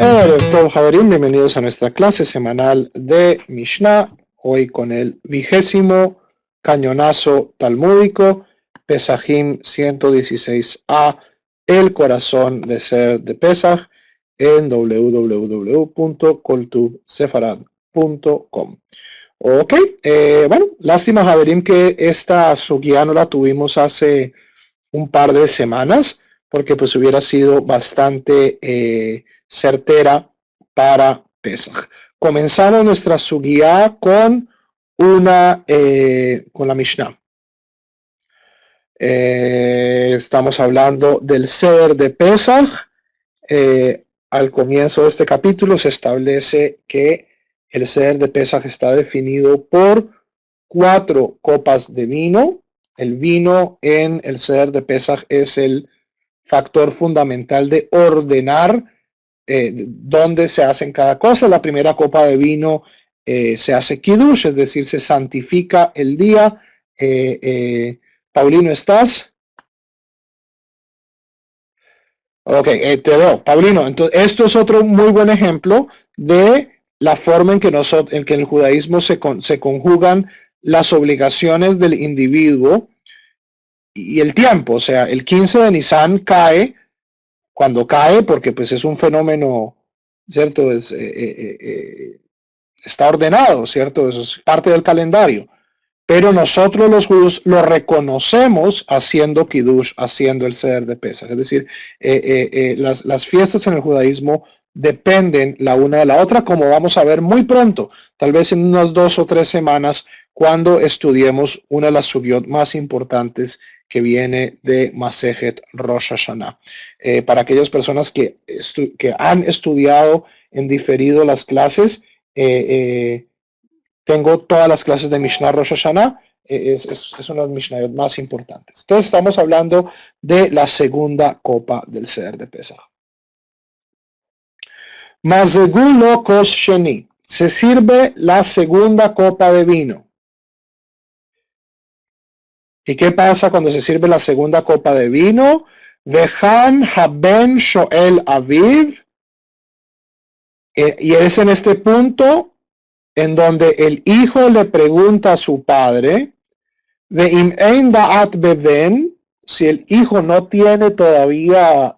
Todos Javerim, bienvenidos a nuestra clase semanal de Mishnah, hoy con el 20º cañonazo talmúdico, Pesajim 116a, el corazón de ser de Pesaj, en www.koltuvsefarad.com. Ok, bueno, lástima Javerim que esta sugiá no la tuvimos hace un par de semanas, porque pues hubiera sido bastante certera para Pesaj. Comenzamos nuestra sugiá con la Mishnah. Estamos hablando del Seder de Pesaj. Al comienzo de este capítulo se establece que el Seder de Pesaj está definido por 4 copas de vino. El vino en el Seder de Pesaj es el factor fundamental de ordenar dónde se hacen cada cosa. La primera copa de vino se hace kiddush, es decir, se santifica el día. Paulino, ¿estás? Ok, te veo. Paulino, entonces esto es otro muy buen ejemplo de la forma en que en el judaísmo se conjugan las obligaciones del individuo y el tiempo. O sea, el 15 de Nisan cae cuando cae, porque pues es un fenómeno, ¿cierto? Está ordenado, ¿cierto? Eso es parte del calendario. Pero nosotros los judíos lo reconocemos haciendo kiddush, haciendo el seder de Pesaj. Es decir, las fiestas en el judaísmo dependen la una de la otra, como vamos a ver muy pronto, tal vez en unas 2 o 3 semanas, cuando estudiemos una de las sugiot más importantes que viene de Masejet Rosh Hashanah. Para aquellas personas que han estudiado en diferido las clases, tengo todas las clases de Mishnah Rosh Hashanah, es una de las Mishnayot más importantes. Entonces estamos hablando de la segunda copa del Seder de Pesaj. Mazegulo kos sheni. Se sirve la segunda copa de vino. ¿Y qué pasa cuando se sirve la segunda copa de vino? Vejan haben shoel aviv. Y es en este punto en donde el hijo le pregunta a su padre, Ve'im ein da'at beben, si el hijo no tiene todavía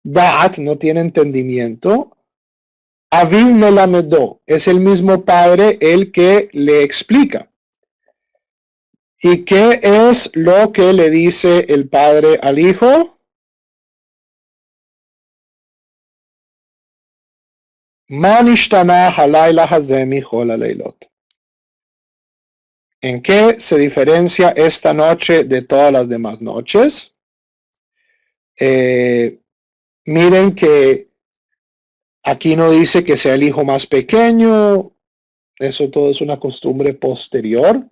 da'at, no tiene entendimiento, aviv melamedo, es el mismo padre el que le explica. ¿Y qué es lo que le dice el padre al hijo? Man ishtana halayla hazeh michol haleilot. ¿En qué se diferencia esta noche de todas las demás noches? Miren que aquí no dice que sea el hijo más pequeño, eso todo es una costumbre posterior,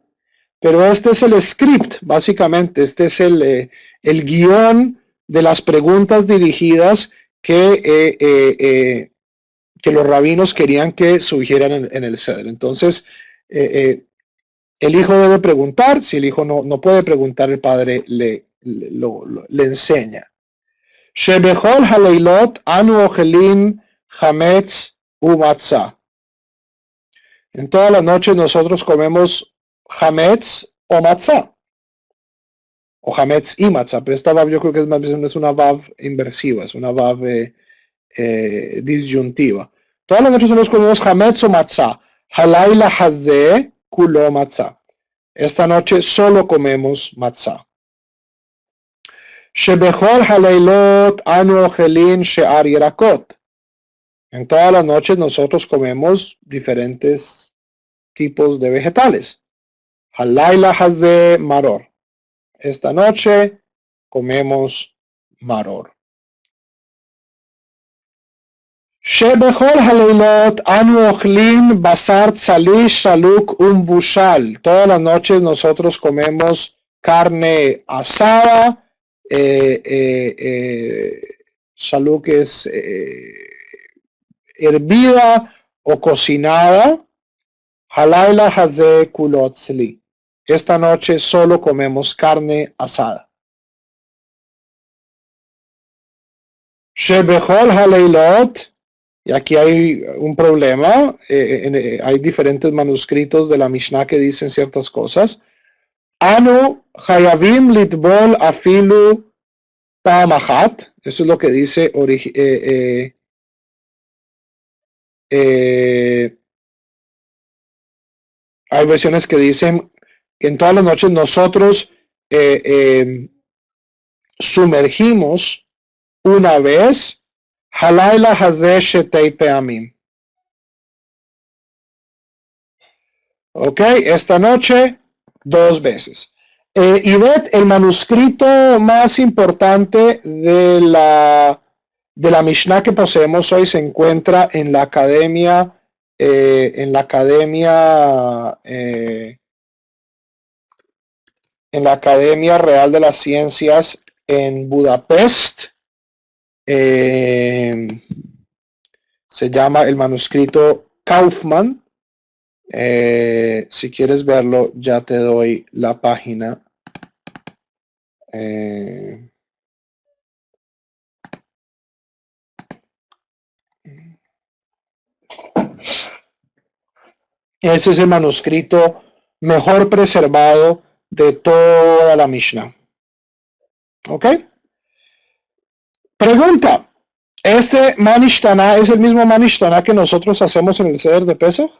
pero este es el script, básicamente, este es el guión de las preguntas dirigidas que los rabinos querían que surgieran en el Seder. Entonces, el hijo debe preguntar, si el hijo no puede preguntar, el padre le enseña. Shebechol haleilot anu ochelin hametz umatzah. En todas las noches nosotros comemos hametz o matzah. O hametz y matzah. Pero esta vav yo creo que es una vav inversiva, es una vav disyuntiva. Todas las noches nosotros comemos hametz o matzah. Halayla hazeh kulo matzah. Esta noche solo comemos matzah. Shebechol haleilot anu ochelin she'ar yerakot. En todas las noches nosotros comemos diferentes tipos de vegetales. Halayla hazeh maror. Esta noche comemos maror. Shebechol haleilot anu ochlin basar tzalish shaluk umbushal. Todas las noches nosotros comemos carne asada. Shaluk es hervida o cocinada. Halayla hazeh kulot tzli. Esta noche solo comemos carne asada. Shebechol haleilot, y aquí hay un problema, hay diferentes manuscritos de la Mishnah que dicen ciertas cosas. Anu hayavim litbol afilu ta'amachat, eso es lo que dice hay versiones que dicen que en todas las noches nosotros sumergimos una vez, halayla hazeh shetei peamim. Ok, esta noche 2 veces. Y ved, el manuscrito más importante de la Mishnah que poseemos hoy se encuentra en la Academia, en la Academia Real de las Ciencias en Budapest. Se llama el manuscrito Kaufman. Si quieres verlo, ya te doy la página. Ese es el manuscrito mejor preservado de toda la Mishnah. ¿Ok? Pregunta. ¿Este Manishtana es el mismo Manishtana que nosotros hacemos en el Seder de Pesach?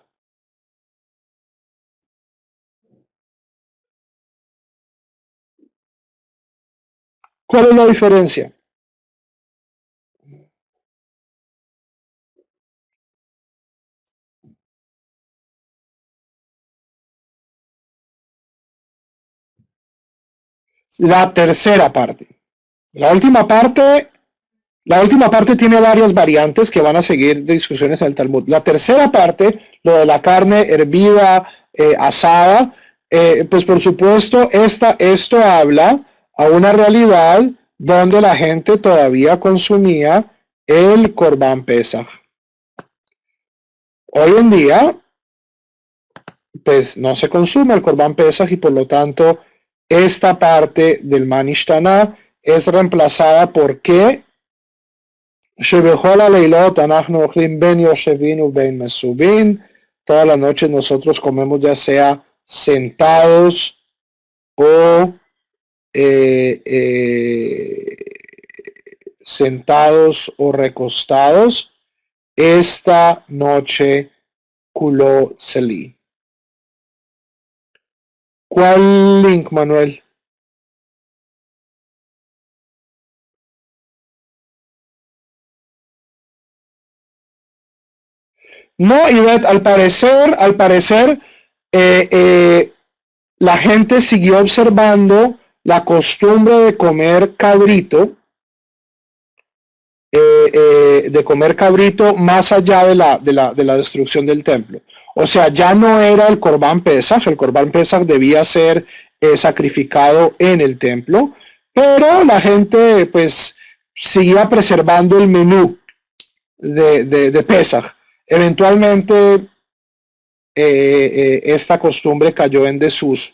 ¿Cuál es la diferencia? La tercera parte. La última parte tiene varias variantes que van a seguir discusiones en el Talmud. La tercera parte, lo de la carne hervida, asada, pues por supuesto, esto habla a una realidad donde la gente todavía consumía el Corban Pesach. Hoy en día, pues no se consume el Corban Pesach y por lo tanto, esta parte del Manishtana es reemplazada por ¿qué? Todas las noches nosotros comemos ya sea sentados o recostados. Esta noche Kulo Seli. ¿Cuál link, Manuel? No, Ivette, al parecer, la gente siguió observando la costumbre de comer cabrito, más allá de la destrucción del templo. O sea, ya no era el Corban Pesach debía ser sacrificado en el templo, pero la gente pues seguía preservando el menú de Pesach. Eventualmente esta costumbre cayó en desuso.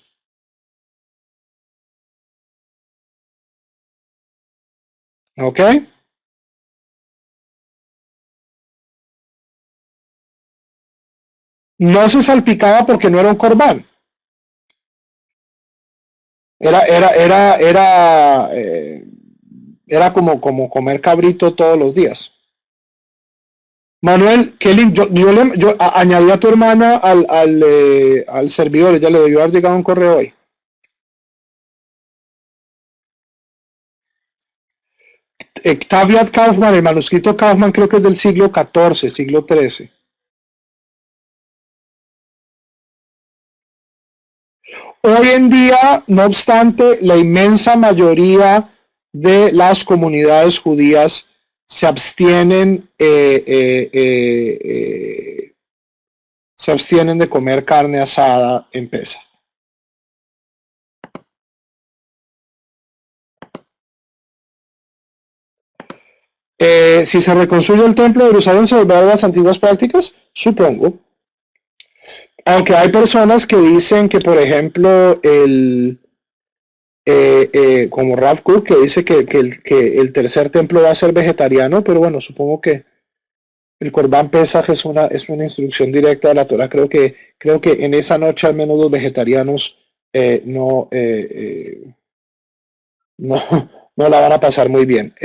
¿Ok? No se salpicaba porque no era un corbán. Era como comer cabrito todos los días. Manuel, Kelly, yo añadí a tu hermana al servidor, ella le debió haber llegado un correo hoy. Taviat Kaufman, el manuscrito Kaufman creo que es del siglo XIV, siglo XIII. Hoy en día, no obstante, la inmensa mayoría de las comunidades judías se abstienen de comer carne asada en Pesach. Si se reconstruye el templo de Jerusalén, ¿se volverán a las antiguas prácticas? Supongo. Aunque hay personas que dicen que, por ejemplo, como Rav Kook, que dice que el tercer templo va a ser vegetariano, pero bueno, supongo que el Corban Pesaj es una instrucción directa de la Torah. Creo que en esa noche al menos los vegetarianos no, no la van a pasar muy bien.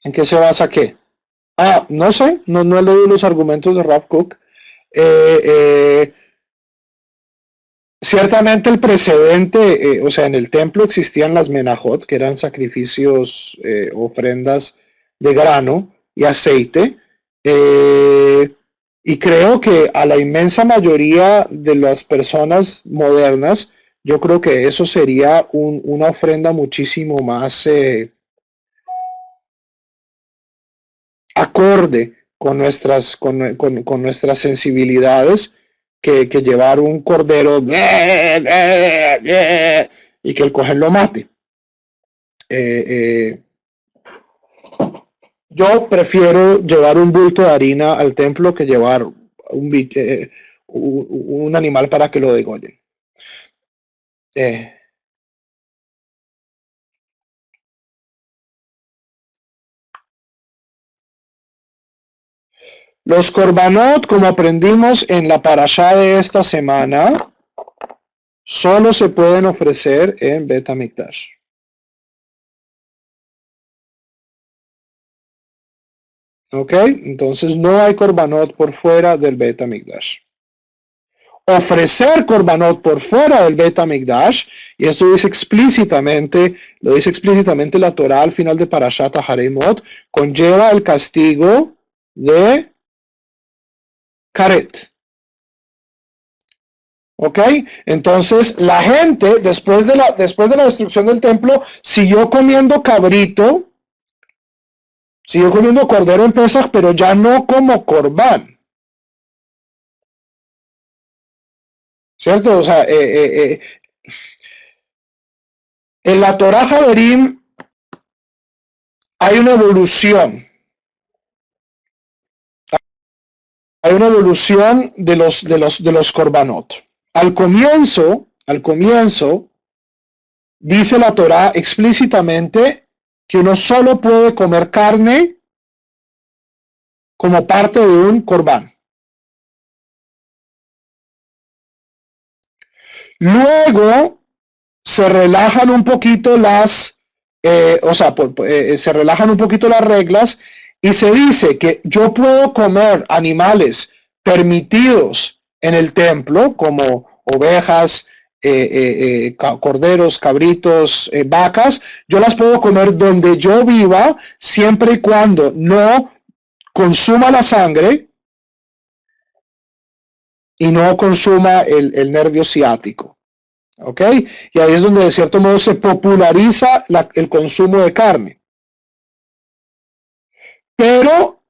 ¿En qué se basa qué? No sé, no he leído los argumentos de Rav Kook. Ciertamente el precedente, o sea, en el templo existían las menajot, que eran sacrificios, ofrendas de grano y aceite, y creo que a la inmensa mayoría de las personas modernas, yo creo que eso sería una ofrenda muchísimo más acorde con con nuestras sensibilidades que llevar un cordero y que el coger lo mate. Yo prefiero llevar un bulto de harina al templo que llevar un animal para que lo degollen. Los korbanot, como aprendimos en la parashá de esta semana, solo se pueden ofrecer en Bet HaMikdash. ¿Ok? Entonces no hay korbanot por fuera del Bet HaMikdash. Ofrecer korbanot por fuera del Bet HaMikdash, y esto lo dice explícitamente la Torah al final de Parashat Haremot, conlleva el castigo de Karet. ¿Ok? Entonces la gente, después de la destrucción del templo, siguió comiendo cabrito, siguió comiendo cordero en Pesach, pero ya no como corbán. ¿Cierto? O sea, en la Torah Haverim hay una evolución. Hay una evolución de los korbanot. Al comienzo, dice la Torah explícitamente que uno solo puede comer carne como parte de un corbán. Luego se relajan un poquito se relajan un poquito las reglas y se dice que yo puedo comer animales permitidos en el templo, como ovejas, corderos, cabritos, vacas. Yo las puedo comer donde yo viva, siempre y cuando no consuma la sangre y no consuma el nervio ciático. ¿Ok? Y ahí es donde de cierto modo se populariza el consumo de carne. Pero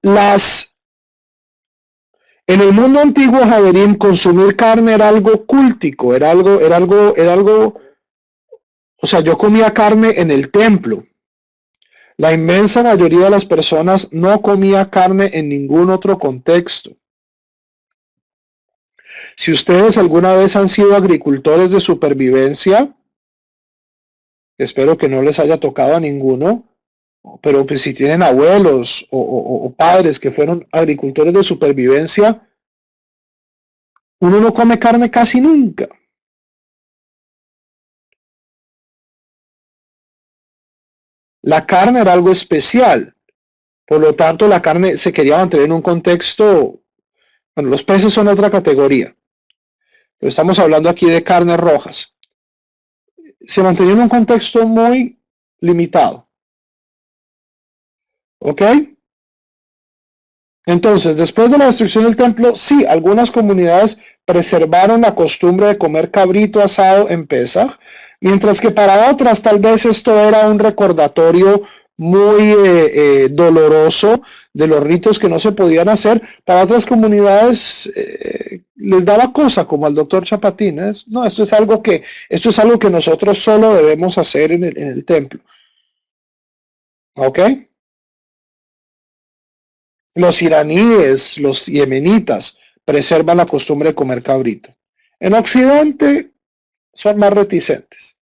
en el mundo antiguo, Javerín, consumir carne era algo cultico, era algo, o sea, yo comía carne en el templo. La inmensa mayoría de las personas no comía carne en ningún otro contexto. Si ustedes alguna vez han sido agricultores de supervivencia, espero que no les haya tocado a ninguno, pero pues si tienen abuelos o padres que fueron agricultores de supervivencia, uno no come carne casi nunca. La carne era algo especial, por lo tanto la carne se quería mantener en un contexto, bueno, los peces son otra categoría, pero estamos hablando aquí de carnes rojas. Se mantenía en un contexto muy limitado. ¿Ok? Entonces, después de la destrucción del templo, sí, algunas comunidades preservaron la costumbre de comer cabrito asado en Pesaj, mientras que para otras tal vez esto era un recordatorio muy doloroso de los ritos que no se podían hacer. Para otras comunidades les daba cosa, como al doctor Chapatín. No, esto es algo que nosotros solo debemos hacer en el templo. ¿Ok? Los iraníes, los yemenitas, preservan la costumbre de comer cabrito. En Occidente son más reticentes.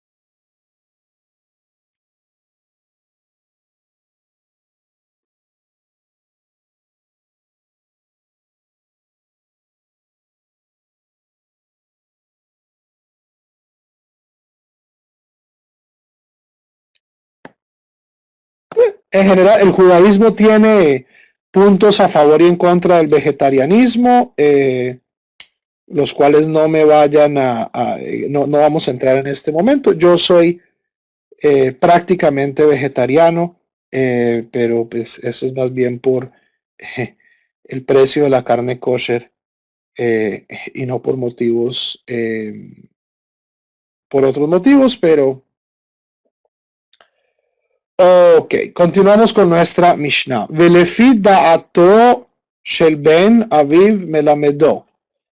En general, el judaísmo tiene puntos a favor y en contra del vegetarianismo, los cuales no me vayan no vamos a entrar en este momento. Yo soy prácticamente vegetariano, pero pues eso es más bien por el precio de la carne kosher y no por motivos, por otros motivos, pero ok, continuamos con nuestra Mishnah. Velefid da'ato shel ben aviv melamedo.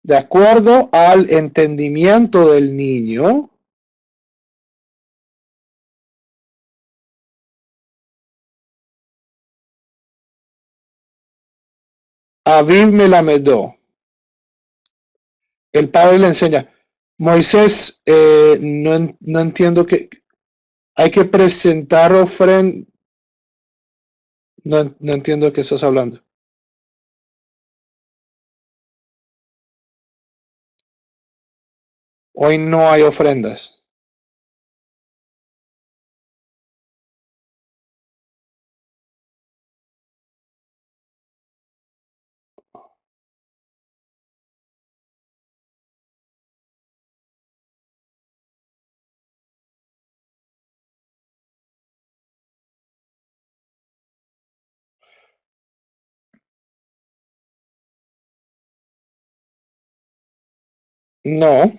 De acuerdo al entendimiento del niño, aviv melamedo. El padre le enseña. Moisés, no entiendo que hay que presentar ofrenda. No entiendo de qué estás hablando. Hoy no hay ofrendas. No,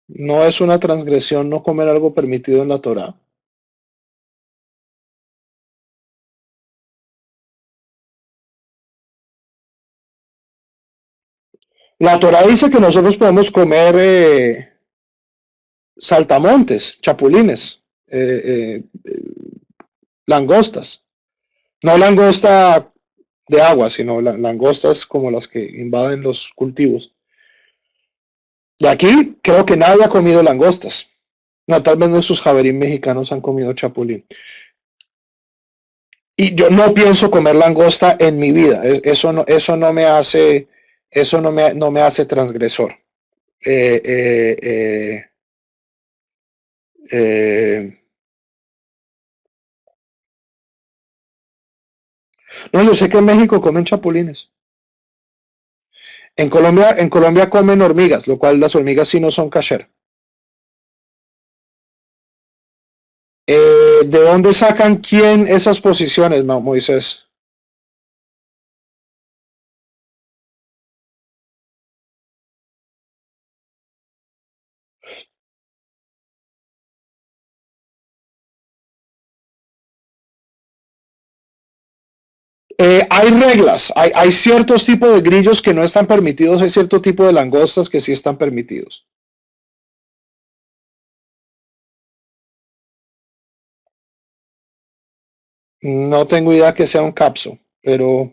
no es una transgresión no comer algo permitido en la Torá. La Torá dice que nosotros podemos comer saltamontes, chapulines, langostas. No langosta de agua, sino langostas como las que invaden los cultivos. Y aquí creo que nadie ha comido langostas. No, tal vez nuestros javerín mexicanos han comido chapulín. Y yo no pienso comer langosta en mi vida. Eso no me hace transgresor. Eh, eh, eh, eh, no, yo sé que en México comen chapulines. En Colombia comen hormigas, lo cual las hormigas sí no son kasher. ¿De dónde sacan quién esas posiciones, Moisés? Hay reglas, hay ciertos tipos de grillos que no están permitidos, hay cierto tipo de langostas que sí están permitidos. No tengo idea que sea un capso, pero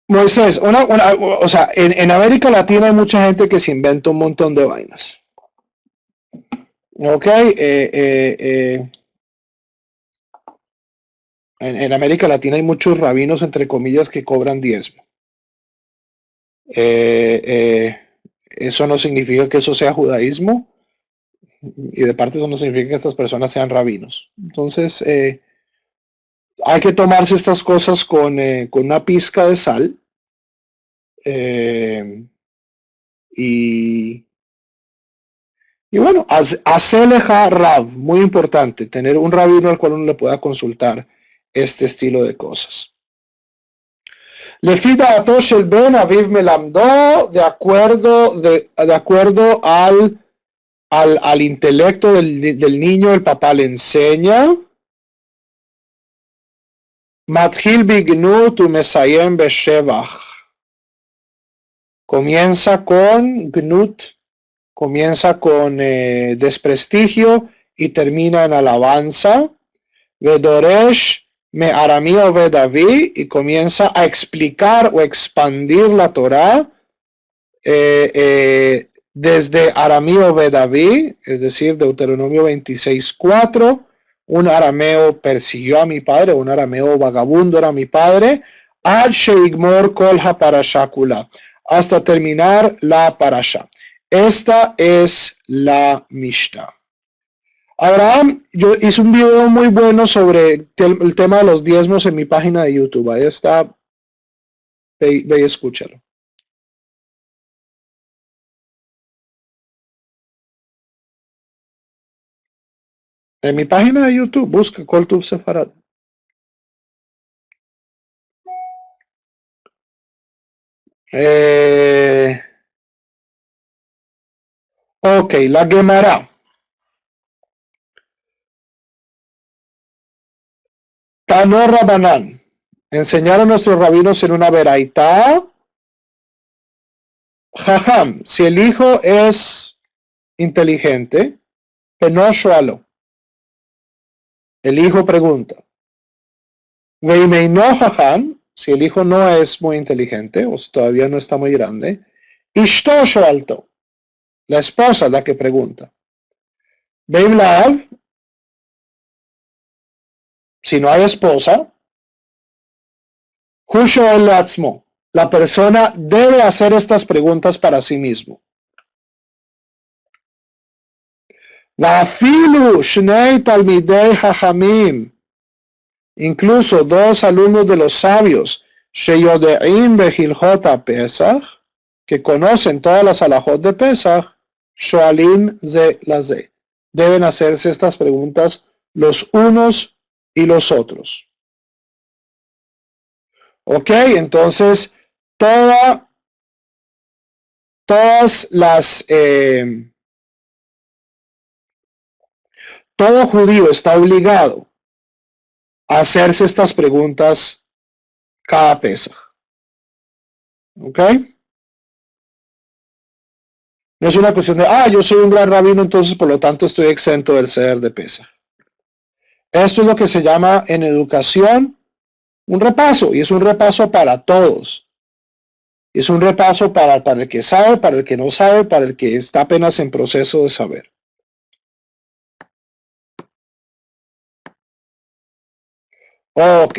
Moisés, o sea, en América Latina hay mucha gente que se inventa un montón de vainas. Ok, en América Latina hay muchos rabinos, entre comillas, que cobran diezmo. Eh, eh, eso no significa que eso sea judaísmo y de parte eso no significa que estas personas sean rabinos. Entonces, hay que tomarse estas cosas con una pizca de sal eh, y, y bueno, Aseleja Rab, muy importante, tener un rabino al cual uno le pueda consultar este estilo de cosas. Lefida Atosh el Ben Aviv Melamdo, de acuerdo al intelecto del niño, el papá le enseña. Mathil Bignut Umesayem Beshevach. Comienza con Gnut, comienza con desprestigio y termina en alabanza. Vedoresh me aramio vedavi, y comienza a explicar o expandir la Torah desde arameo vedavi, es decir, Deuteronomio 26:4. Un arameo persiguió a mi padre, un arameo vagabundo era mi padre. Ad sheigmor kol haparasha kula, hasta terminar la parasha. Esta es la Mishnah. Abraham, yo hice un video muy bueno sobre el tema de los diezmos en mi página de YouTube. Ahí está, ve y escúchalo. En mi página de YouTube, busca Coltub Sefarad. Ok, la Gemara. Tanor Rabanán. Enseñaron nuestros rabinos en una veraitá. Jajam, si el hijo es inteligente, Penoshualo. El hijo pregunta. Veimeino Jajam, si el hijo no es muy inteligente o si todavía no está muy grande, Ishtosho alto. La esposa la que pregunta. Veimlav, si no hay esposa, Husho el Atzmo. La persona debe hacer estas preguntas para sí mismo. Vafilu Shnei Talmidei Hachamim. Incluso dos alumnos de los sabios, Sheyodeim Behilchot Pesach, que conocen todas las alajot de Pesach, Shoalim Ze Laze. Deben hacerse estas preguntas los unos y los otros. Ok, entonces todas las todo judío está obligado a hacerse estas preguntas cada Pesaj. ¿Ok? No es una cuestión de, yo soy un gran rabino, entonces por lo tanto estoy exento del ceder de Pesaj. Esto es lo que se llama en educación un repaso, y es un repaso para todos. Es un repaso para el que sabe, para el que no sabe, para el que está apenas en proceso de saber. Ok.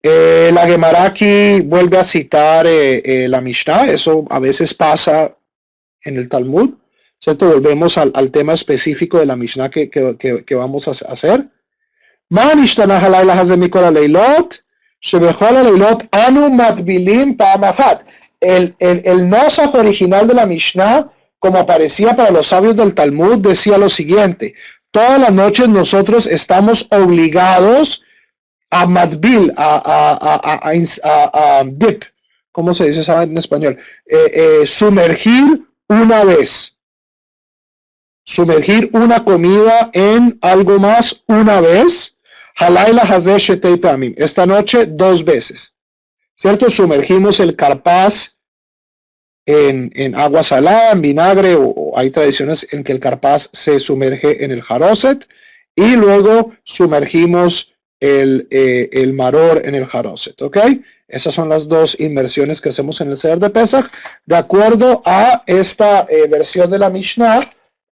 La Gemara aquí vuelve a citar la Mishnah. Eso a veces pasa en el Talmud, ¿cierto? Volvemos al tema específico de la Mishnah que vamos a hacer. El nosaj original de la Mishnah, como aparecía para los sabios del Talmud, decía lo siguiente: todas las noches nosotros estamos obligados a matbil, a dip, ¿cómo se dice en español? Sumergir una vez. Sumergir una comida en algo más una vez. Esta noche 2 veces. ¿Cierto? Sumergimos el carpaz en agua salada, en vinagre, o hay tradiciones en que el carpaz se sumerge en el jaroset, y luego sumergimos el maror en el jaroset, ¿ok? Esas son las 2 inmersiones que hacemos en el seder de Pesach. De acuerdo a esta versión de la Mishnah,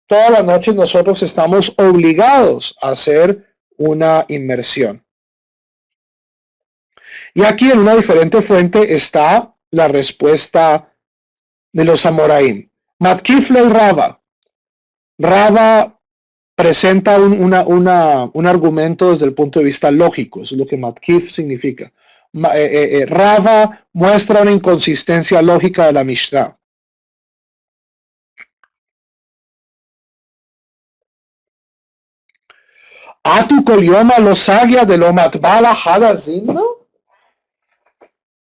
todas las noches nosotros estamos obligados a hacer una inmersión. Y aquí en una diferente fuente está la respuesta de los Amoraim. Matkifle Raba. Raba presenta un argumento desde el punto de vista lógico. Eso es lo que Matkif significa. Raba muestra una inconsistencia lógica de la Mishnah. Atu kolioma losagia de lo matbala hadazimno.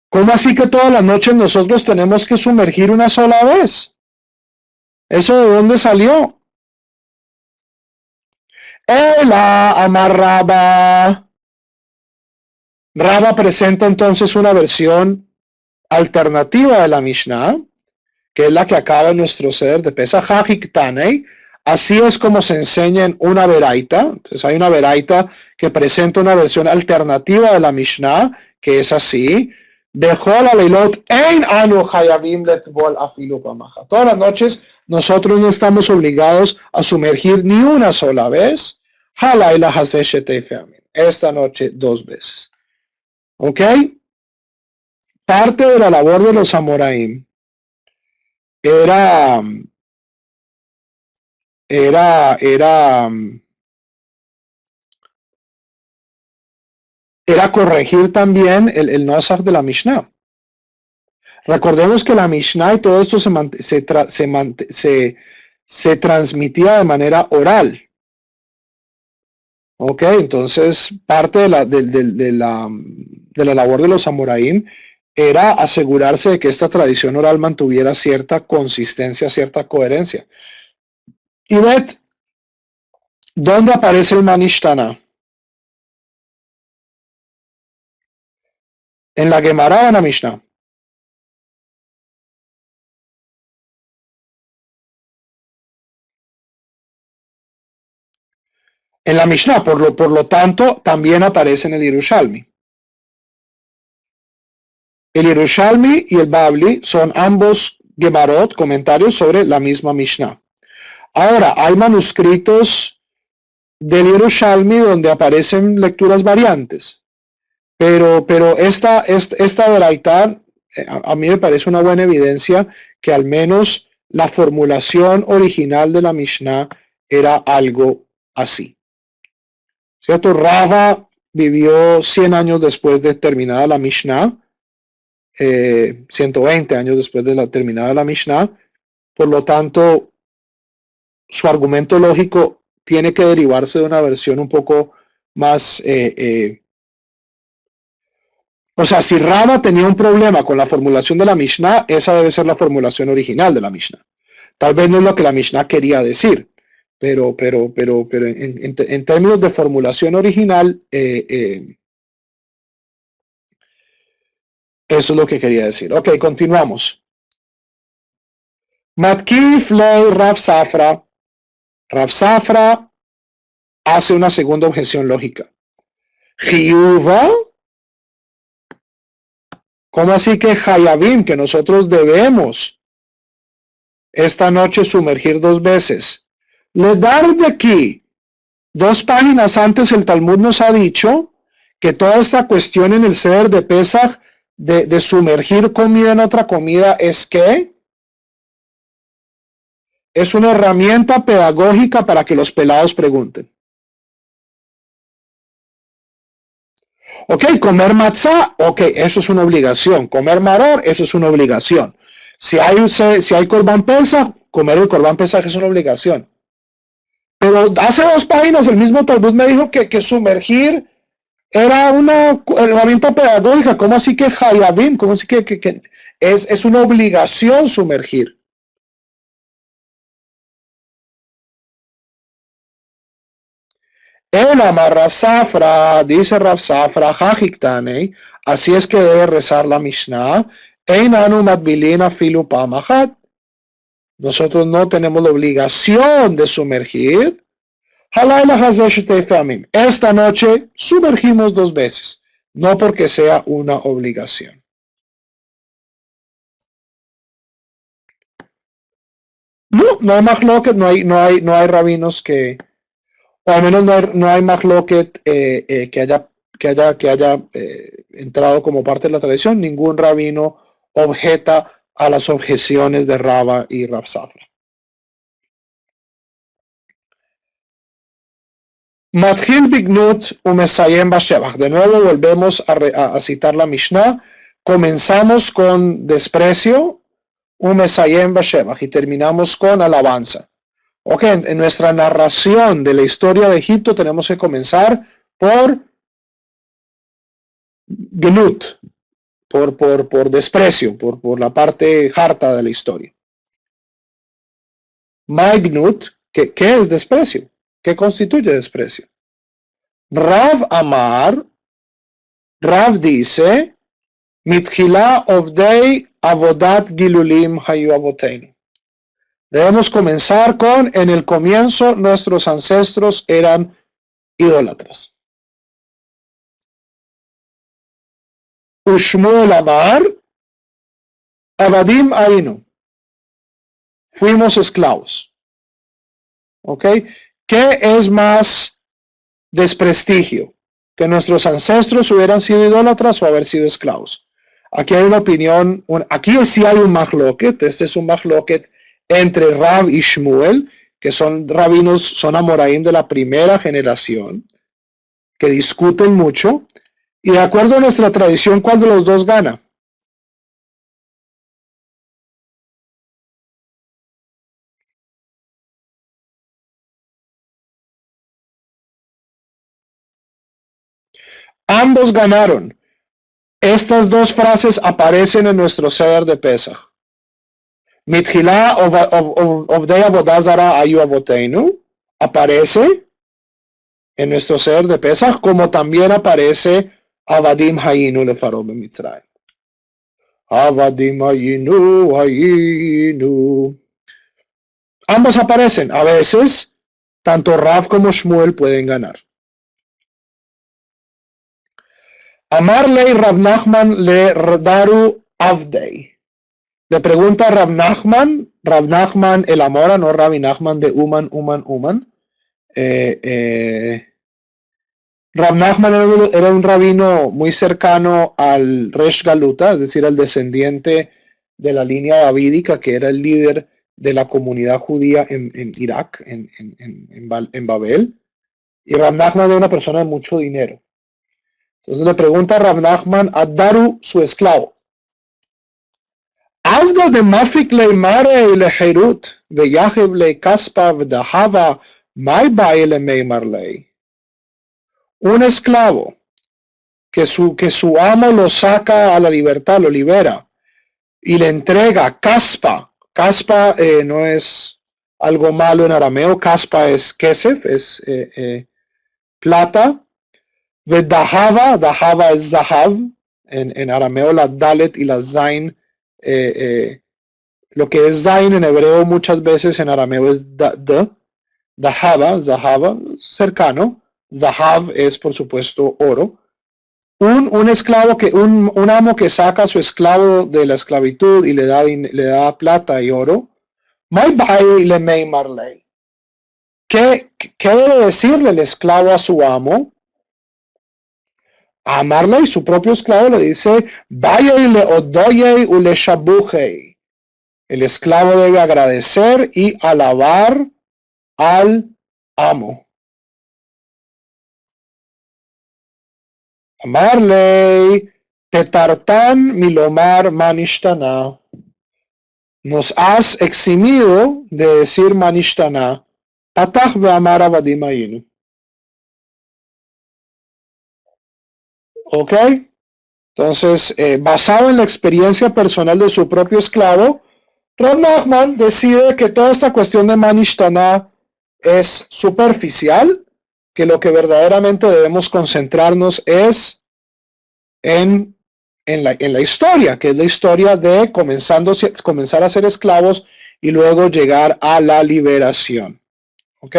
¿Cómo así que todas las noches nosotros tenemos que sumergir una sola vez? ¿Eso de dónde salió? Ela amarraba. Raba presenta entonces una versión alternativa de la Mishnah, que es la que acaba en nuestro seder de Pesach Tanei. Así es como se enseña en una veraita. Entonces hay una veraita que presenta una versión alternativa de la Mishnah, que es así. Todas las noches nosotros no estamos obligados a sumergir ni una sola vez. Esta noche 2 veces. ¿Ok? Parte de la labor de los Amoraim era, era, era, era corregir también el Nosach de la Mishnah. Recordemos que la Mishnah y todo esto se transmitía de manera oral. Ok, entonces parte de la labor de los Amoraim era asegurarse de que esta tradición oral mantuviera cierta consistencia, cierta coherencia. Y ved, ¿dónde aparece el Manishtana? ¿En la Gemara o en la Mishnah? En la Mishnah, por lo tanto, también aparece en el Yerushalmi. El Yerushalmi y el Babli son ambos Gemarot, comentarios sobre la misma Mishnah. Ahora, hay manuscritos del Yerushalmi donde aparecen lecturas variantes, pero esta veraita a mí me parece una buena evidencia que al menos la formulación original de la Mishnah era algo así. ¿Cierto? Rava vivió 100 años después de terminada la Mishnah, 120 años después de la terminada la Mishnah, por lo tanto, su argumento lógico tiene que derivarse de una versión un poco más, o sea, si Rava tenía un problema con la formulación de la Mishnah, esa debe ser la formulación original de la Mishnah. Tal vez no es lo que la Mishnah quería decir, pero en términos de formulación original, eso es lo que quería decir. Ok, continuamos. Matkif lei Rav Safra. Rav Safra hace una segunda objeción lógica. Jiyuva, ¿cómo así que Hayabim, que nosotros debemos esta noche sumergir 2 veces? Le dar de aquí, 2 páginas antes el Talmud nos ha dicho que toda esta cuestión en el Seder de Pesach de sumergir comida en otra comida es que es una herramienta pedagógica para que los pelados pregunten. Ok, comer matzah, ok, eso es una obligación. Comer maror, eso es una obligación. Si hay Corban Pesach, comer el Corban Pesach es una obligación. Pero hace 2 páginas el mismo Talmud me dijo que sumergir era una herramienta pedagógica. ¿Cómo así que Hayabim? ¿Cómo así que es una obligación sumergir? El amar Rav Safra, dice Rav Safra, Hajiktanei, así es que debe rezar la Mishnah. Einanu matbilina filu pamachat. Nosotros no tenemos la obligación de sumergir. Esta noche sumergimos 2 veces, no porque sea una obligación. No hay mahloket, no hay rabinos que, o al menos no hay mahloket que haya entrado como parte de la tradición. Ningún rabino objeta a las objeciones de Rava y Rav Safra. Matjil Bignut Umesayem Bashevach. De nuevo volvemos a citar la Mishnah. Comenzamos con desprecio, Umesayem Bashevach, y terminamos con alabanza. Ok, en nuestra narración de la historia de Egipto tenemos que comenzar por Gelut, por desprecio, por la parte harta de la historia. Maignut, ¿qué es desprecio? ¿Qué constituye desprecio? Rav Amar, Rav dice, Mitchila Ovdei Avodat Gilulim Hayu Avoteinu. Debemos comenzar con, en el comienzo nuestros ancestros eran idólatras. Ushmuel Amar, Abadim Ainu. Fuimos esclavos. ¿Ok? ¿Qué es más desprestigio? ¿Que nuestros ancestros hubieran sido idólatras o haber sido esclavos? Aquí hay una opinión, aquí sí hay un mahloket, este es un mahloket entre Rav y Shmuel, que son rabinos, son amoraim de la primera generación, que discuten mucho, y de acuerdo a nuestra tradición, ¿cuál de los dos gana? Ambos ganaron. Estas dos frases aparecen en nuestro Seder de Pesach. Mitchila Ovdei Avodazara Ayu Avoteinu aparece en nuestro Seder de Pesach, como también aparece Avadim Hayinu Lefaro B'Mitzrayim. Avadim Hayinu. Ambos aparecen. A veces, tanto Rav como Shmuel pueden ganar. Amar lei Rav Nachman le Daru Avdei. Le pregunta a Rav Nachman el Amora, no Rabbi Nachman de Uman. Rav Nachman era un rabino muy cercano al Resh Galuta, es decir, al descendiente de la línea davídica, que era el líder de la comunidad judía en Irak, en Babel. Y Rav Nachman era una persona de mucho dinero. Entonces le pregunta a Rav Nachman a Daru, su esclavo. Avda de Mafik le Mare le Herut, ve Yahev le Kaspa, ve Dahava, Mai Bae le Meimar lei. Un esclavo que su amo lo saca a la libertad, lo libera y le entrega caspa. Caspa no es algo malo en arameo, caspa es kesef, es plata. Dahava es zahav, en arameo la dalet y la zain. Lo que es zain en hebreo muchas veces en arameo es dahava, zahava, cercano. Zahav es por supuesto oro. Un esclavo un amo que saca a su esclavo de la esclavitud y le da plata y oro. ¿Qué debe decirle el esclavo a su amo? A amarle, y su propio esclavo le dice, el esclavo debe agradecer y alabar al amo. Amarle, tetartan milomar manishtana. Nos has eximido de decir manishtana. Patach ve'amar avadim hayinu. ¿Ok? Entonces, basado en la experiencia personal de su propio esclavo, Rav Nachman decide que toda esta cuestión de manishtana es superficial, que lo que verdaderamente debemos concentrarnos es en la historia, que es la historia de comenzar a ser esclavos y luego llegar a la liberación. ¿Ok?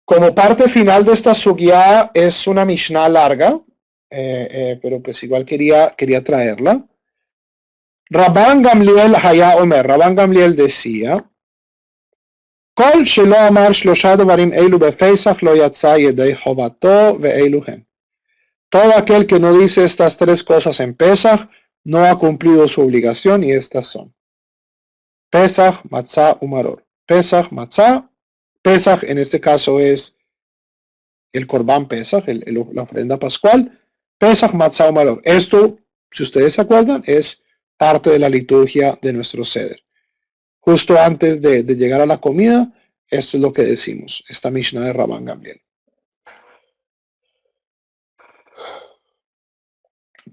Como parte final de esta sugya es una Mishnah larga, pero pues igual quería traerla. Rabban Gamliel Haya Omer, Rabban Gamliel decía, Kol shelo amar shlosha devarim eilu bepesach lo yatsa yedei chovato ve'eilu hem. Todo aquel que no dice estas tres cosas en Pesach no ha cumplido su obligación y estas son Pesach, Matzah, Umaror. Pesach, Matzah. Pesach en este caso es el Corbán Pesach, la ofrenda pascual. Pesach, Matzah, Umaror. Esto, si ustedes se acuerdan, es parte de la liturgia de nuestro Seder. Justo antes de llegar a la comida, esto es lo que decimos, esta Mishnah de Rabban Gamliel.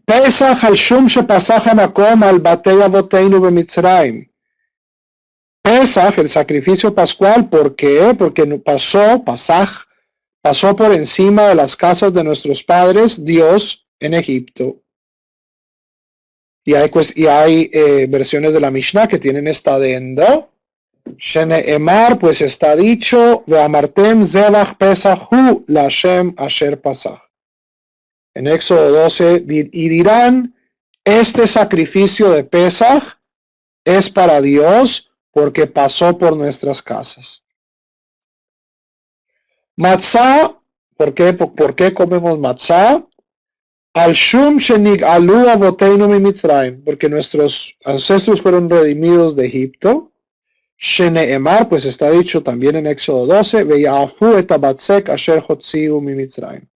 Pesach al shum shepasach hamakom al batei avoteinu b'Mitzrayim. Pesach, el sacrificio pascual, ¿por qué? Porque pasó por encima de las casas de nuestros padres, Dios, en Egipto. Y hay versiones de la Mishnah que tienen esta adenda. Shene'emar, pues está dicho, ve'amartem zebach pesach hu la'Hashem asher pasach. En Éxodo 12, y dirán, este sacrificio de Pesach es para Dios porque pasó por nuestras casas. Matzah, ¿por qué comemos matzah? Al shum shenig alu avoteinu mi Mitzrayim, porque nuestros ancestros fueron redimidos de Egipto. Shene'emar, pues está dicho también en Éxodo 12, ve'yafu et habatzek asher hotziu mi Mitzrayim.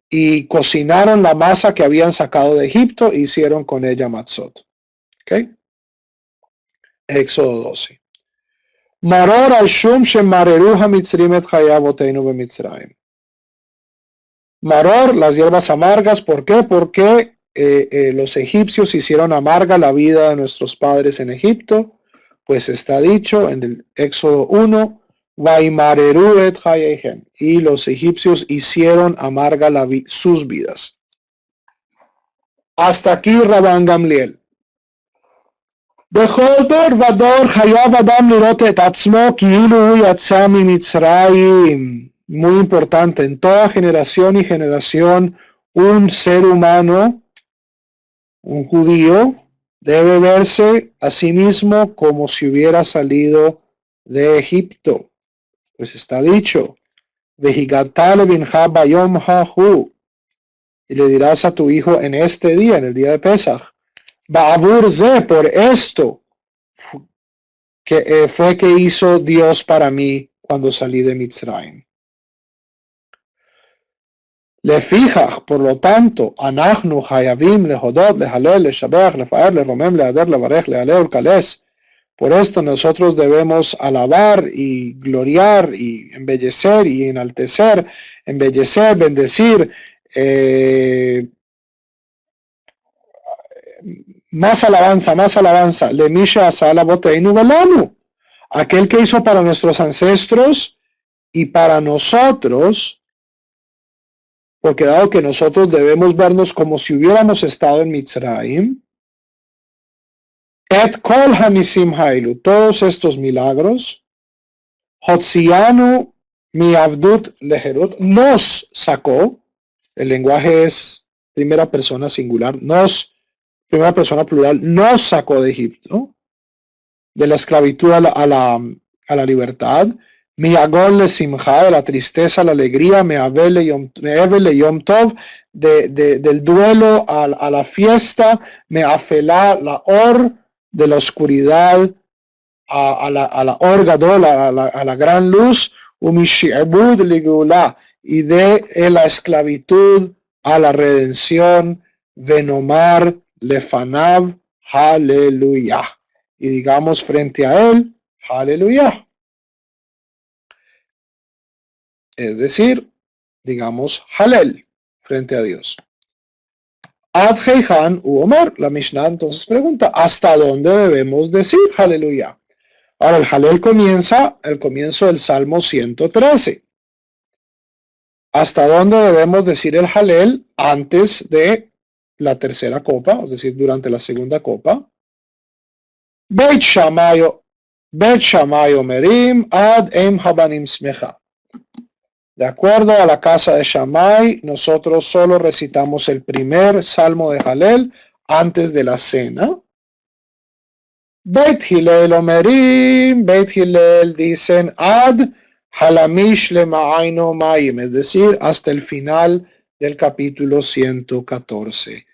Y cocinaron la masa que habían sacado de Egipto e hicieron con ella matzot. ¿Ok? Éxodo 12. Maror al shum shemareru hamitzrim et chayaboteinu bemitzrayim. Maror, las hierbas amargas, ¿por qué? Porque los egipcios hicieron amarga la vida de nuestros padres en Egipto, pues está dicho en el Éxodo 1, Vaimareru et chayeihem, y los egipcios hicieron amarga sus vidas. Hasta aquí Rabban Gamliel. בכל דור ודור חייב אדם לראות את עצמו כאילו הוא יצא ממצרים. Muy importante, en toda generación y generación, un ser humano, un judío, debe verse a sí mismo como si hubiera salido de Egipto. Pues está dicho, Vejigatale binja bayom hahu, y le dirás a tu hijo en este día, en el día de Pesach, Ba'avur ze, por esto que fue que hizo Dios para mí cuando salí de Mitzrayim. Le fija, por lo tanto, anachnu hayavim lehodot lehalel leshabeach lefaer leromem leader levarech lealeu kales. Por esto nosotros debemos alabar y gloriar y embellecer y enaltecer, embellecer, bendecir, más alabanza, le misha asala boteinu velanu, aquel que hizo para nuestros ancestros y para nosotros, porque dado que nosotros debemos vernos como si hubiéramos estado en Mitzrayim, et kol hanisim hailu, todos estos milagros, hotzianu mi avdut leherut, nos sacó, el lenguaje es primera persona singular, primera persona plural, nos sacó de Egipto, de la esclavitud a la libertad. Mi agol le simcha, de la tristeza a la alegría, me avele yom tov, del duelo a la fiesta, me afelá la or, de la oscuridad a la or gadol, a la gran luz, umishi'ebud ligula, y de la esclavitud a la redención, venomar lefanav, aleluya. Y digamos frente a él, aleluya. Es decir, digamos halel frente a Dios. Ad heihan u omer, la Mishnah entonces pregunta, ¿hasta dónde debemos decir aleluya? Ahora el halel comienza el comienzo del Salmo 113. ¿Hasta dónde debemos decir el halel antes de la tercera copa, es decir, durante la segunda copa? Beit Shammai omerim ad em habanim smecha. De acuerdo a la casa de Shammai, nosotros solo recitamos el primer salmo de Halel antes de la cena. Beit Hillel omerim, Beit Hillel dicen ad halamish lema'aino ma'im, es decir, hasta el final del capítulo 114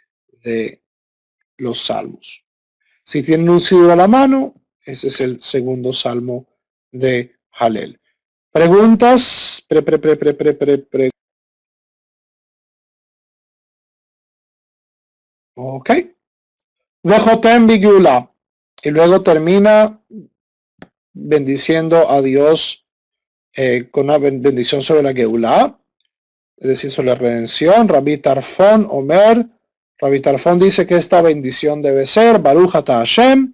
de los salmos. Si tienen un siddur a la mano, ese es el segundo salmo de Halel. Preguntas. Ok. Vejotem bigula. Y luego termina bendiciendo a Dios con una bendición sobre la Geulah, es decir, sobre la redención. Rabbi Tarfon Omer. Rabbi Tarfon dice que esta bendición debe ser Baruch ata Hashem,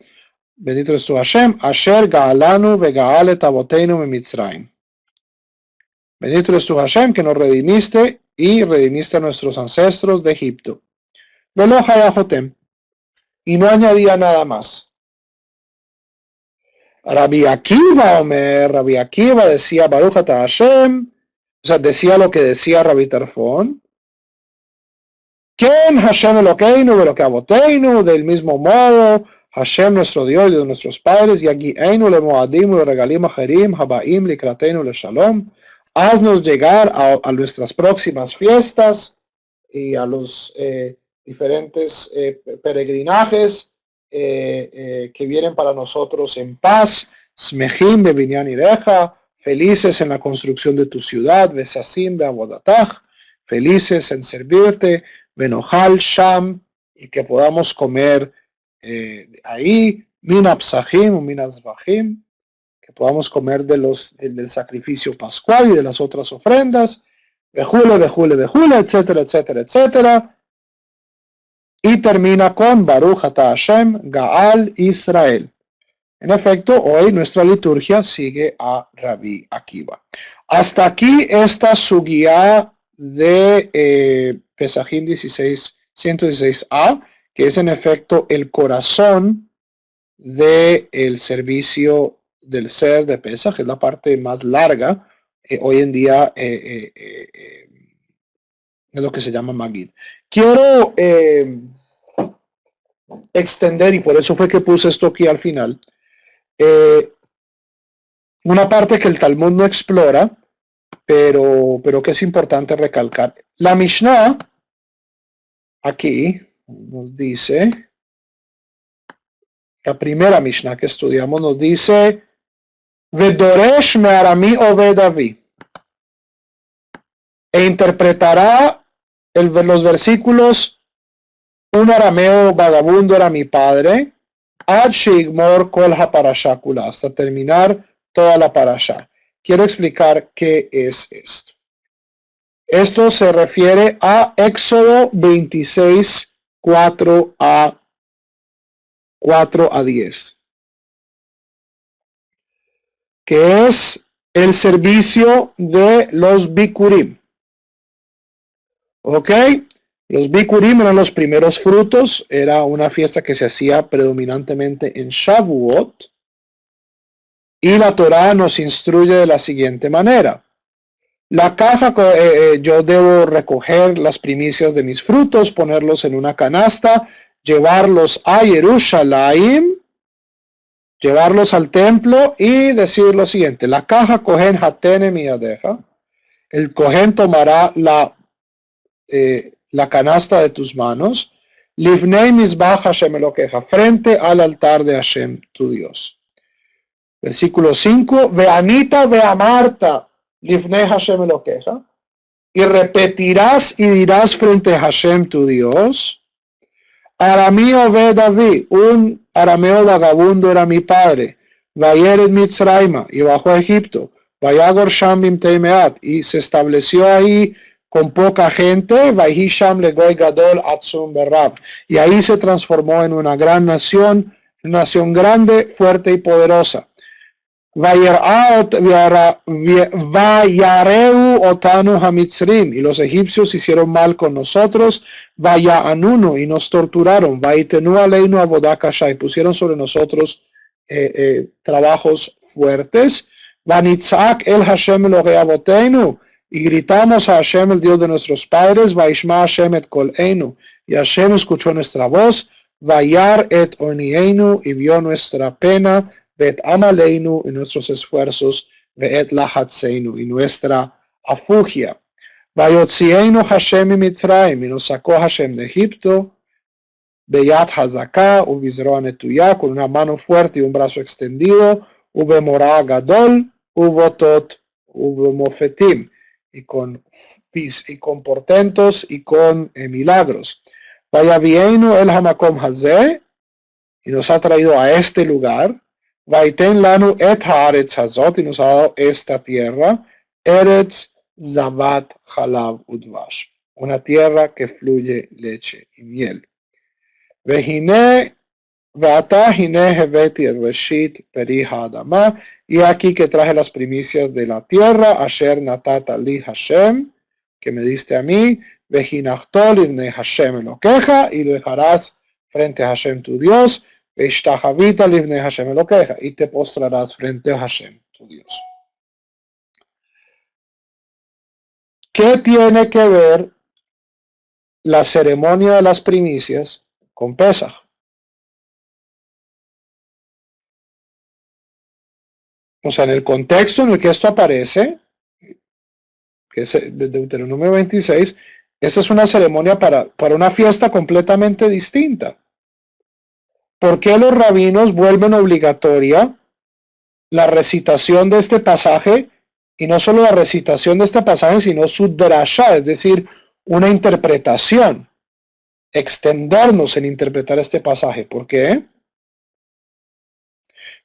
bendito eres tú Hashem, Asher Gaalanu veGaalet Avoteinu Mitzrayim. Bendito eres tú Hashem, que nos redimiste y redimiste a nuestros ancestros de Egipto. Velo Hayajotem. Y no añadía nada más. Rabbi Akiva Omer, Rabbi Akiva decía Baruch ata Hashem, o sea, decía lo que decía Rabbi Tarfon. Ken Hashem Elokeinu Veloke Avoteinu, del mismo modo, Hashem nuestro Dios y de nuestros padres, Yagi'einu le Moadim le Regalim Acherim, Habaim Likratenu le Shalom, haznos llegar a nuestras próximas fiestas y a los diferentes peregrinajes que vienen para nosotros en paz, Smechim bebinyan ireja, felices en la construcción de tu ciudad, Besasim beavodatach, felices en servirte, Benojal Sham, y que podamos comer ahí, Mina Psachim o Mina Zvachim, que podamos comer del sacrificio pascual y de las otras ofrendas, Bejule, Bejule, Bejule, etcétera, etcétera, etcétera. Y termina con Baruch ata Hashem, Gaal Israel. En efecto, hoy nuestra liturgia sigue a Rabbi Akiva. Hasta aquí esta sugiá de Pesajim 116a, que es en efecto el corazón del servicio del ser de Pesaj, es la parte más larga. Hoy en día es lo que se llama Magid. Quiero extender, y por eso fue que puse esto aquí al final, una parte que el Talmud no explora, pero que es importante recalcar. La Mishnah aquí nos dice, la primera Mishnah que estudiamos nos dice, Vedoresh me'arami ovedavi, e interpretará los versículos, un arameo vagabundo era mi padre, ad shigmor kol haparasha kula, hasta terminar toda la parasha. Quiero explicar qué es esto. Esto se refiere a Éxodo 26, 4 a 10, que es el servicio de los Bikurim. ¿Ok? Los Bikurim eran los primeros frutos, era una fiesta que se hacía predominantemente en Shavuot, y la Torá nos instruye de la siguiente manera. La caja, yo debo recoger las primicias de mis frutos, ponerlos en una canasta, llevarlos a Jerusalén, llevarlos al templo y decir lo siguiente. La caja Kohen hatene miyadeja. El Kohen tomará la canasta de tus manos. Livnei mizbach Hashem Elokeja, frente al altar de Hashem, tu Dios. Versículo 5. Veanita veamarta. Livnei Hashem Elokeja, y repetirás y dirás frente a Hashem tu Dios, Arameo ve David, un arameo vagabundo era mi padre, Vayered Mitzraima, y bajó a Egipto, Vayagor Sham Bimteimeat, y se estableció ahí con poca gente, Vayhi Sham Legoy Gadol Atzum Berab, y ahí se transformó en una gran nación grande, fuerte y poderosa. Vayareu otanu hamitzrim, y los egipcios hicieron mal con nosotros, vayaanunu, y nos torturaron, vaitenu aleinu avodakasha, y pusieron sobre nosotros trabajos fuertes, vanitzak el Hashem Elohe Avoteinu, y gritamos a Hashem, el Dios de nuestros padres, vaishma Hashem et koleinu, y Hashem escuchó nuestra voz, vayar et onienu, y vio nuestra pena, Vet amaleinu, y nuestros esfuerzos, Veet lahatzeinu, y nuestra afugia. Vayotzienu Hashem Mitzrayim, y nos sacó Hashem de Egipto, Beyat Hazaká, ubizroa netuya, con una mano fuerte y un brazo extendido, ubemorá gadol, uvotot, ubemofetim, y con portentos y con milagros. Vayavienu el hamakom hazeh, y nos ha traído a este lugar. Vaiten lanu et haaretz hazot, y nos ha dado esta tierra. Eretz zavat halav udvash, una tierra que fluye leche y miel. Vehine veata hine heveti el reshit peri haadama, y aquí que traje las primicias de la tierra, asher natata li Hashem, que me diste a mí, vejinachtol ibne Hashem elokeja, y lo dejarás frente a Hashem tu Dios, veishtachavita libne Hashem elokeja, y te postrarás frente a Hashem tu Dios. ¿Qué tiene que ver la ceremonia de las primicias con Pesaj? O sea, en el contexto en el que esto aparece, que es de Deuteronomio 26, esta es una ceremonia para una fiesta completamente distinta. ¿Por qué los rabinos vuelven obligatoria la recitación de este pasaje? Y no solo la recitación de este pasaje, sino su drasha, es decir, una interpretación. Extendernos en interpretar este pasaje. ¿Por qué?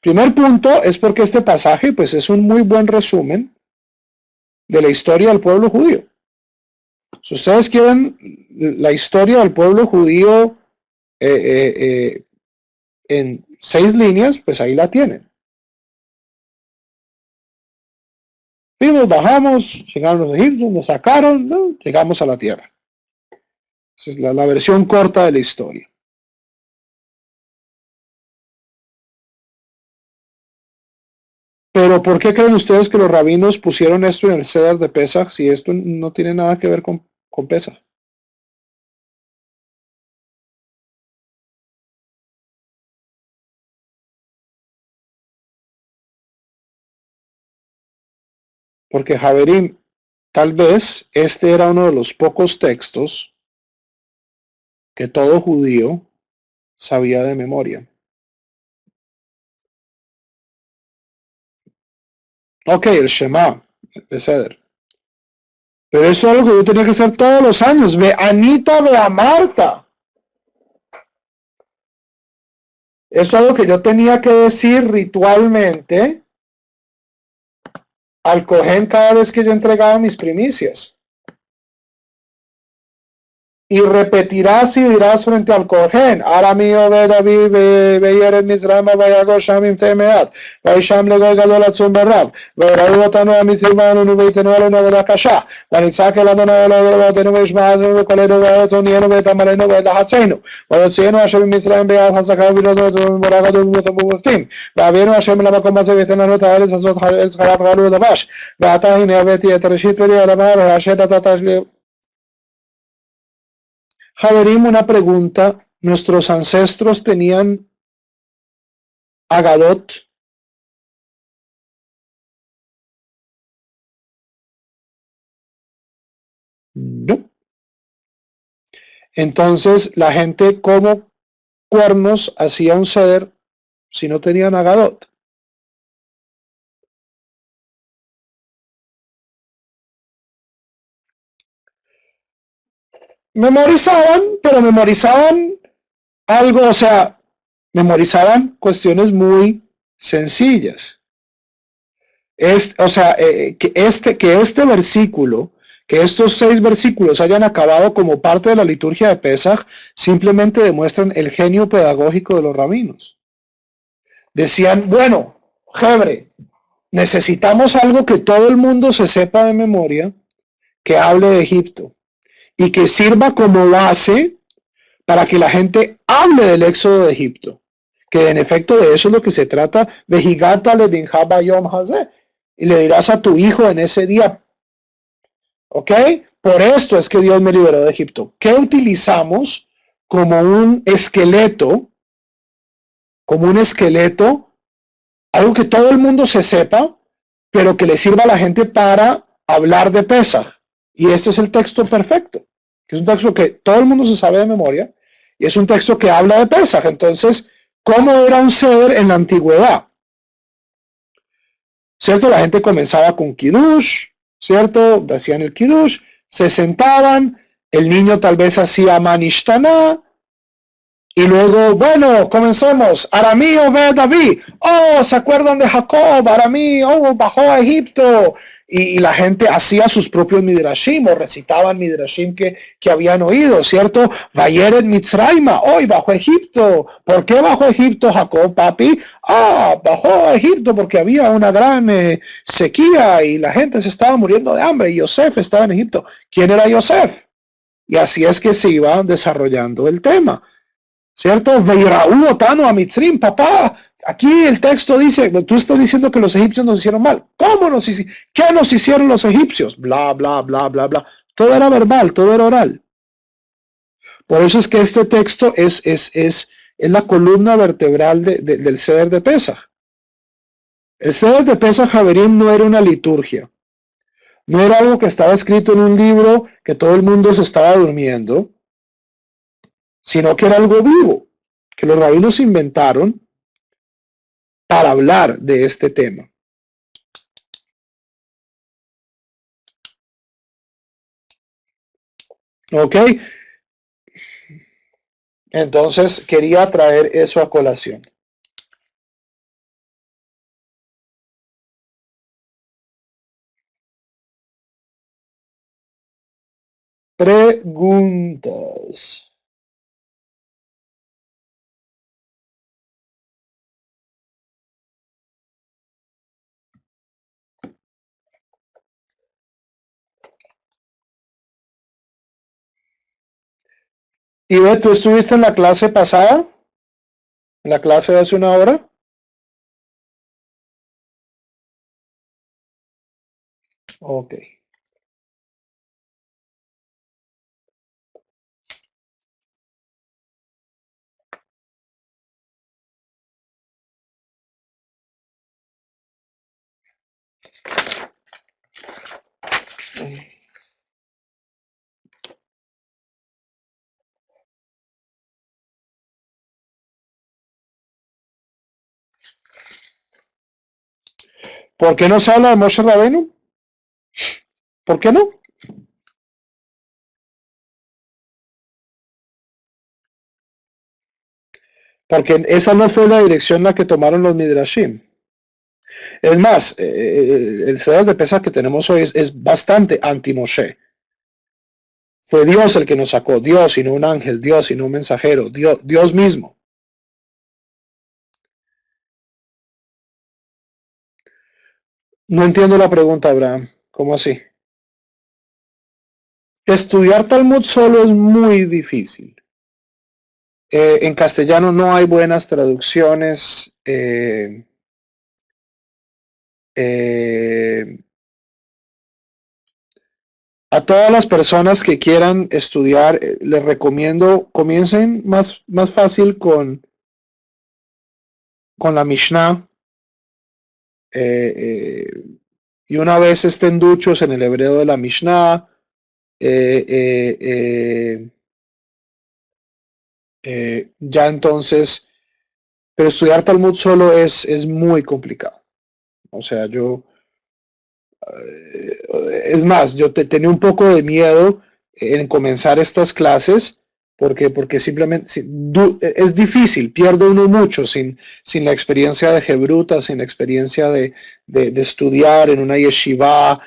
Primer punto es porque este pasaje pues, es un muy buen resumen de la historia del pueblo judío. Si ustedes quieren la historia del pueblo judío en 6 líneas, pues ahí la tienen. Fuimos, bajamos, llegaron los egipcios, nos sacaron, ¿no? Llegamos a la tierra. Esa es la versión corta de la historia. Pero ¿por qué creen ustedes que los rabinos pusieron esto en el Seder de Pesaj si esto no tiene nada que ver con Pesaj? Porque Javerim, tal vez este era uno de los pocos textos que todo judío sabía de memoria. Ok, el Shema, el Seder. Pero eso es algo que yo tenía que hacer todos los años. Ve Anita, ve a Marta. Eso es algo que yo tenía que decir ritualmente al Cohen cada vez que yo entregaba mis primicias. Y repetirás y dirás frente al Cohen, ahora mío ve David veyer el Mizrama vayago shamim temeat, vaysham legoy gadol atzum berrab, veraú otanu a mitzvanu nuveitenu alenu vedakasha, vanitzak el adonai elohenu veishmaanu vekolenu veetonienu veetamalenu veetahatzenu, vayotzienu Hashem Mizrayim beyad hazakah virodotu moragadu v'tomuvtim, v'avienu Hashem lamakom הזה vetenanu et haaretz hazot haaretz chalat galu davash, ועתה הנה הבאתי את ראשית פרי האדמה והשד נתת לי. Javerim, una pregunta. ¿Nuestros ancestros tenían Agadot? No. Entonces, la gente, ¿cómo cuernos hacía un Seder si no tenían Agadot? Memorizaban, pero memorizaban algo, o sea, memorizaban cuestiones muy sencillas. O sea, que este versículo, que estos 6 versículos hayan acabado como parte de la liturgia de Pesaj, simplemente demuestran el genio pedagógico de los rabinos. Decían, bueno, jebre, necesitamos algo que todo el mundo se sepa de memoria, que hable de Egipto, y que sirva como base para que la gente hable del éxodo de Egipto, que en efecto de eso es lo que se trata, Vejigata le binjaba yom hazeh, y le dirás a tu hijo en ese día, ¿ok? Por esto es que Dios me liberó de Egipto. ¿Qué utilizamos como un esqueleto? Como un esqueleto, algo que todo el mundo se sepa, pero que le sirva a la gente para hablar de Pesaj. Y este es el texto perfecto, que es un texto que todo el mundo se sabe de memoria, y es un texto que habla de Pesaj. Entonces, ¿cómo era un Seder en la antigüedad? ¿Cierto? La gente comenzaba con Kiddush, ¿cierto? Hacían el Kiddush, se sentaban, el niño tal vez hacía Manishtana, Y luego, bueno, comencemos. Aramí, Obed, David. Oh, ¿se acuerdan de Jacob? Aramí, oh, bajó a Egipto. Y la gente hacía sus propios midrashim o recitaban midrashim que habían oído, ¿cierto? Vayeret Mitzrayma, hoy bajó a Egipto. ¿Por qué bajó a Egipto Jacob, papi? Ah, bajó a Egipto porque había una gran sequía y la gente se estaba muriendo de hambre y Yosef estaba en Egipto. ¿Quién era Yosef? Y así es que se iba desarrollando el tema. ¿Cierto? Veiraú otano a Mitzrim, papá. Aquí el texto dice, tú estás diciendo que los egipcios nos hicieron mal. ¿Cómo nos hicieron? ¿Qué nos hicieron los egipcios? Bla, bla, bla, bla, bla. Todo era verbal, todo era oral. Por eso es que este texto es la columna vertebral del Seder de Pesaj. El Seder de Pesaj, Javerín, no era una liturgia. No era algo que estaba escrito en un libro que todo el mundo se estaba durmiendo, sino que era algo vivo, que los rabinos inventaron para hablar de este tema. ¿Ok? Entonces quería traer eso a colación. Preguntas. Y ve, ¿tú estuviste en la clase pasada? ¿En la clase de hace una hora? Ok. ¿Por qué no se habla de Moshe Rabenu? ¿Por qué no? Porque esa no fue la dirección en la que tomaron los Midrashim. Es más, el Seder de Pesach que tenemos hoy es bastante anti-Moshe. Fue Dios el que nos sacó, Dios y no un ángel, Dios y no un mensajero, Dios mismo. No entiendo la pregunta, Abraham. ¿Cómo así? Estudiar Talmud solo es muy difícil. En castellano no hay buenas traducciones. A todas las personas que quieran estudiar, les recomiendo comiencen más fácil con la Mishnah. Y una vez estén duchos en el hebreo de la Mishnah, eh, eh, ya entonces, pero estudiar Talmud solo es muy complicado. O sea, es más, yo tenía un poco de miedo en comenzar estas clases porque simplemente es difícil, pierde uno mucho sin la experiencia de Hebruta, sin la experiencia de estudiar en una yeshiva,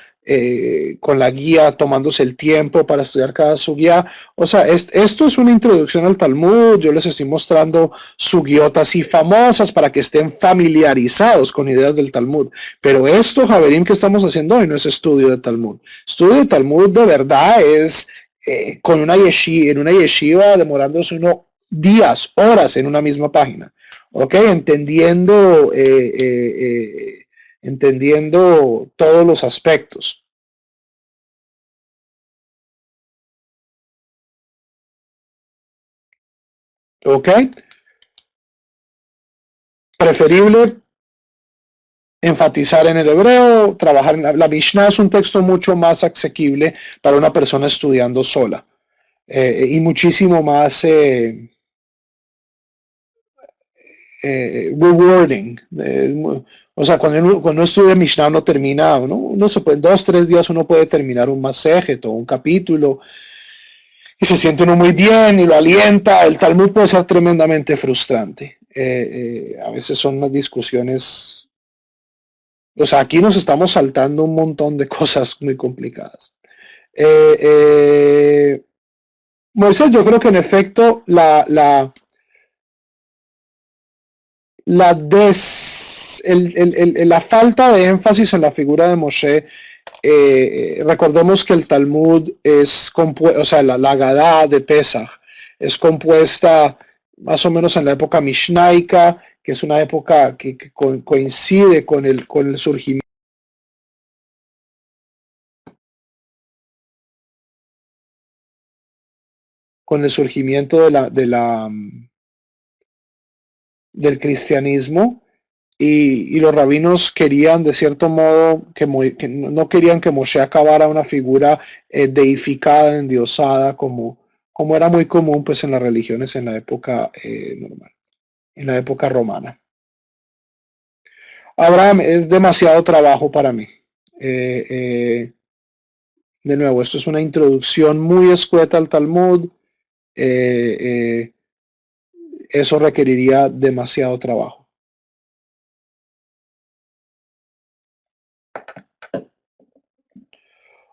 con la guía, tomándose el tiempo para estudiar cada sugiá. O sea, esto es una introducción al Talmud, yo les estoy mostrando sugiotas y famosas para que estén familiarizados con ideas del Talmud. Pero esto, Javerim, que estamos haciendo hoy no es estudio de Talmud. Estudio de Talmud de verdad es con en una yeshiva demorándose uno días, horas en una misma página. ¿Ok? Entendiendo todos los aspectos. ¿Ok? Preferible enfatizar en el hebreo, trabajar en la Mishnah es un texto mucho más asequible para una persona estudiando sola y muchísimo más rewarding. O sea, cuando uno estudia Mishnah uno termina, uno se puede, 2, 3 días uno puede terminar un masejet o un capítulo y se siente uno muy bien y lo alienta. El Talmud puede ser tremendamente frustrante. A veces son unas discusiones, o sea, aquí nos estamos saltando un montón de cosas muy complicadas. Moisés, yo creo que en efecto la falta de énfasis en la figura de Moshe, recordemos que el Talmud es compuesto, o sea, la Agadá de Pesach es compuesta más o menos en la época mishnaica, que es una época que coincide con el surgimiento del cristianismo, y los rabinos querían, de cierto modo, que no querían que Moshe acabara una figura deificada, endiosada, como era muy común pues, en las religiones en la época normal, en la época romana. Abraham, es demasiado trabajo para mí. De nuevo, esto es una introducción muy escueta al Talmud. Eh, eh, eso requeriría demasiado trabajo.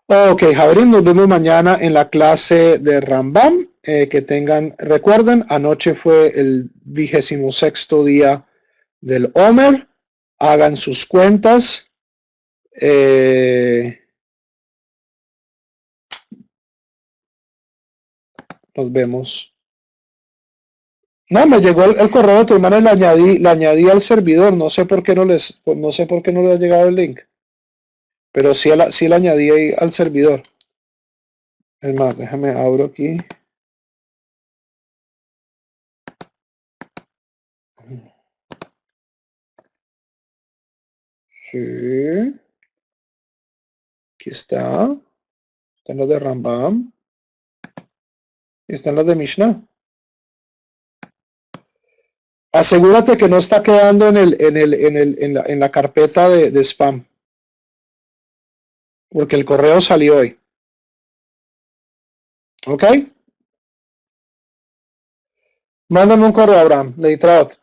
Ok, Jabrín, nos vemos mañana en la clase de Rambam. Recuerden, anoche fue el 26º día del Omer. Hagan sus cuentas. Nos vemos. No, me llegó el correo de tu hermana y le añadí al servidor. No sé por qué no sé por qué no le ha llegado el link. Pero sí le añadí ahí al servidor. Es más, déjame abro aquí. Sí. Aquí está. Están los de Rambam. Y están los de Mishnah. Asegúrate que no está quedando en la carpeta de spam. Porque el correo salió hoy. ¿Ok? Mándame un correo, Abraham. Leitraot.